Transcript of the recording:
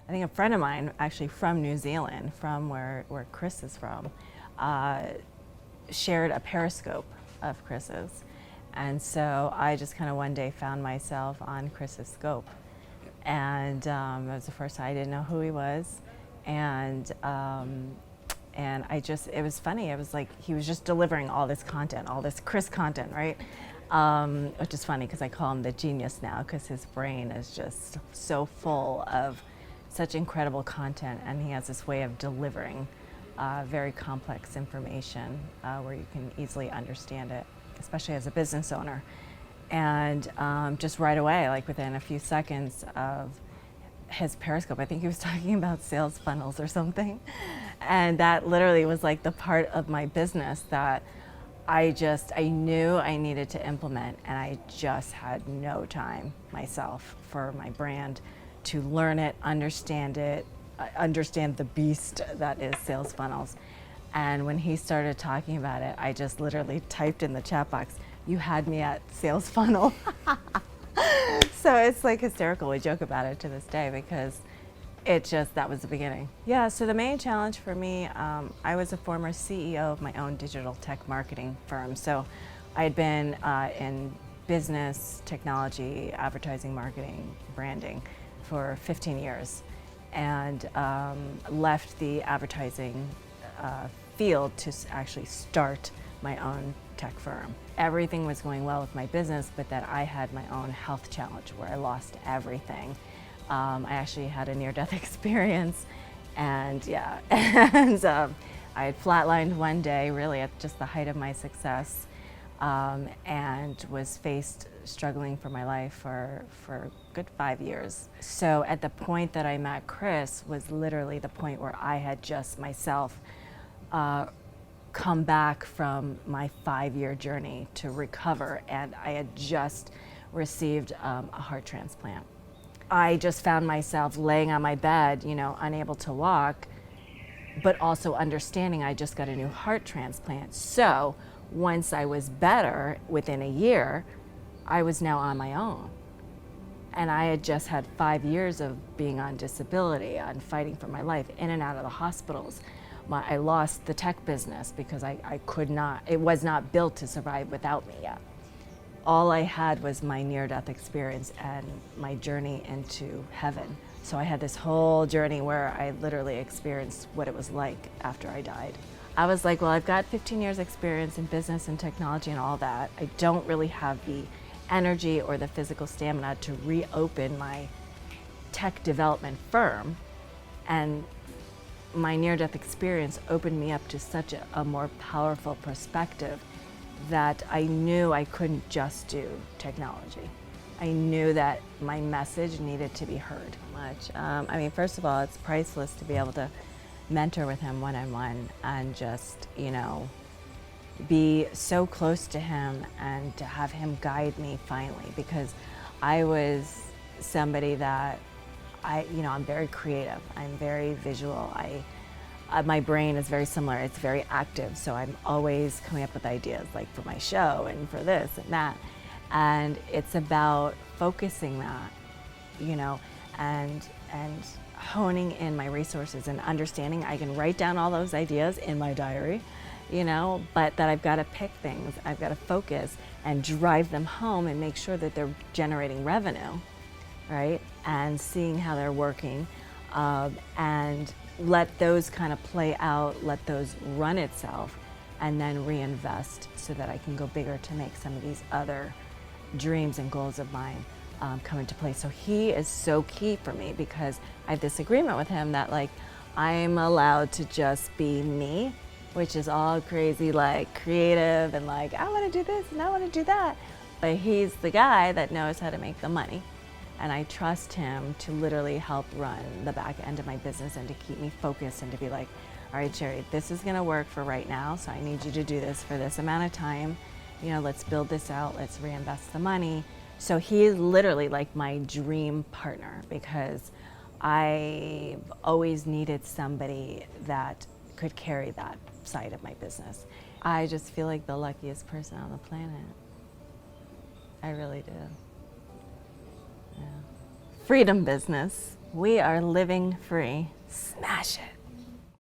I think a friend of mine, actually from New Zealand, from where Chris is from, shared a Periscope of Chris's. And so I just kind of one day found myself on Chris's scope. And it was the first time I didn't know who he was. And it was funny. It was like he was just delivering all this content, all this Chris content, right? Which is funny because I call him the genius now because his brain is just so full of such incredible content, and he has this way of delivering very complex information where you can easily understand it, especially as a business owner. And just right away, like within a few seconds of his Periscope, I think he was talking about sales funnels or something. And that literally was like the part of my business that I knew I needed to implement, and I just had no time myself for my brand to learn it, understand the beast that is sales funnels. And when he started talking about it, I just literally typed in the chat box, "You had me at sales funnel." So it's like hysterical. We joke about it to this day because that was the beginning. Yeah, so the main challenge for me, I was a former CEO of my own digital tech marketing firm. So I had been in business, technology, advertising, marketing, branding for 15 years, and left the advertising field to actually start my own tech firm. Everything was going well with my business, but that I had my own health challenge where I lost everything. I actually had a near-death experience, and yeah, and I had flatlined one day, really at just the height of my success, and was struggling for my life for a good 5 years. So at the point that I met Chris was literally the point where I had just myself come back from my 5-year journey to recover, and I had just received a heart transplant. I just found myself laying on my bed, unable to walk, but also understanding I just got a new heart transplant. So once I was better, within a year, I was now on my own. And I had just had 5 years of being on disability, on fighting for my life, in and out of the hospitals. I lost the tech business because I could not, it was not built to survive without me yet. All I had was my near-death experience and my journey into heaven. So I had this whole journey where I literally experienced what it was like after I died. I was like, well, I've got 15 years experience in business and technology and all that. I don't really have the energy or the physical stamina to reopen my tech development firm. And my near-death experience opened me up to such a more powerful perspective that I knew I couldn't just do technology. I knew that my message needed to be heard. I mean, first of all, it's priceless to be able to mentor with him one-on-one and just, be so close to him and to have him guide me finally, because I was somebody that I'm very creative. I'm very visual. My brain is very similar. It's very active, so I'm always coming up with ideas, like for my show and for this and that. And it's about focusing that, and honing in my resources and understanding I can write down all those ideas in my diary, but that I've got to pick things, I've got to focus and drive them home and make sure that they're generating revenue, right? And seeing how they're working, and let those kind of play out, let those run itself, and then reinvest so that I can go bigger to make some of these other dreams and goals of mine come into play. So he is so key for me because I have this agreement with him that I'm allowed to just be me, which is all crazy, creative and I want to do this and I want to do that. But he's the guy that knows how to make the money. And I trust him to literally help run the back end of my business and to keep me focused and to be like, all right, Cherie, this is gonna work for right now, so I need you to do this for this amount of time. Let's build this out, let's reinvest the money. So he's literally like my dream partner because I've always needed somebody that could carry that side of my business. I just feel like the luckiest person on the planet. I really do. Yeah. Freedom business. We are living free. Smash it.